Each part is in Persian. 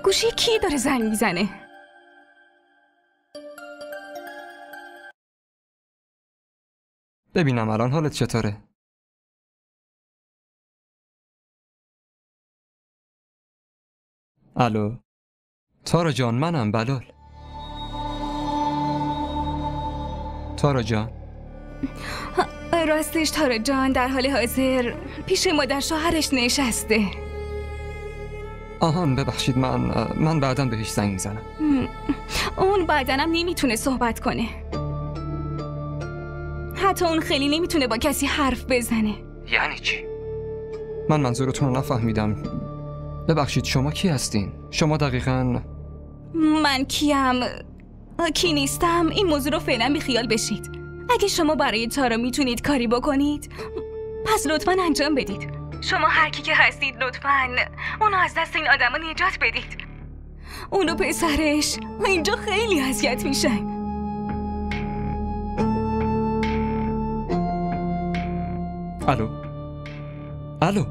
گوشی کی داره زنگ میزنه؟ ببینم الان حالت چطوره؟ الو تارا جان، منم بلال. تارا جان. راستش تارا جان در حال حاضر پیش مادر شوهرش نشسته. آهان ببخشید، من بعداً بهش زنگ میزنم. اون بعدنم نمیتونه صحبت کنه. حتی اون خیلی نمیتونه با کسی حرف بزنه. یعنی چی؟ من منظورتون رو نفهمیدم. ببخشید شما کی هستین؟ شما دقیقاً؟ من کیم؟ کی نیستم؟ این موضوع رو فعلا بیخیال بشید. اگه شما برای تارا میتونید کاری بکنید پس لطفاً انجام بدید. شما هر کی که هستید لطفاً اونو از دست این آدما نجات بدید. اونو پسرش اینجا خیلی اذیت میشن. الو الو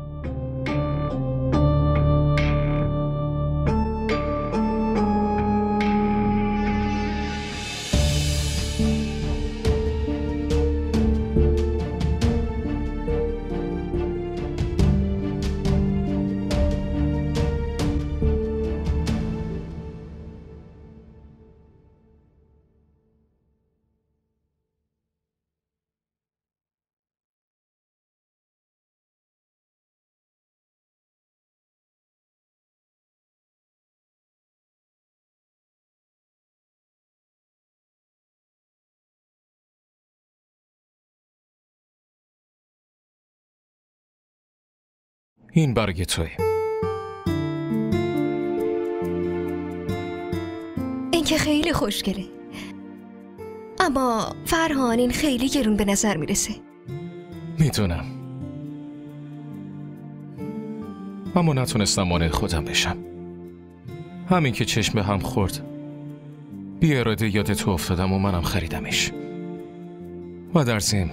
این برای توی. این که خیلی خوشگله، اما فرهان این خیلی گرون به نظر میرسه. میدونم، اما نتونستم مانع خودم بشم. همین که چشم به هم خورد بی اراده یاد تو افتادم و منم خریدمش. و در ضمن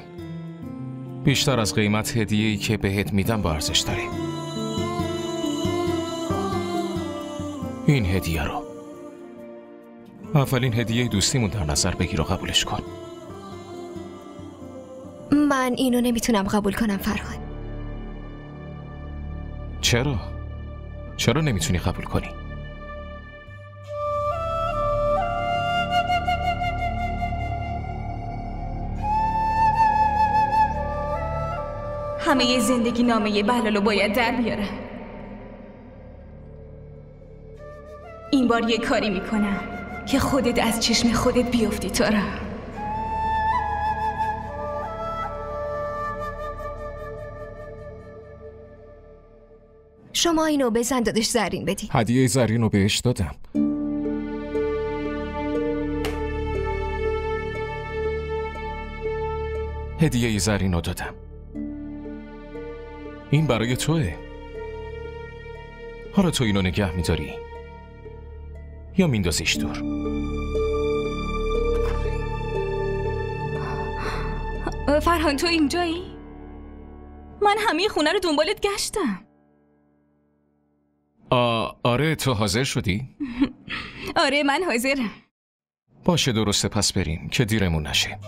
بیشتر از قیمت هدیه‌ای که بهت میدم با ارزش داره. این هدیه رو اولین هدیه دوستیمون در نظر بگیر و قبولش کن. من اینو نمیتونم قبول کنم فرهان. چرا؟ چرا نمیتونی قبول کنی؟ همه زندگی نامه بلالو باید در بیارم. این بار یه کاری میکنم که خودت از چشم خودت بیفتی تارا. شما اینو به زندادش زرین بدی. هدیه زرین رو بهش دادم. هدیه زرین رو دادم. این برای توه. حالا تو اینو نگه میداری یا میندازیش دور؟ فرهان تو اینجایی؟ من همه خونه رو دنبالت گشتم. آره تو حاضر شدی؟ آره من حاضرم. باشه درسته، پس بریم که دیرمون نشه.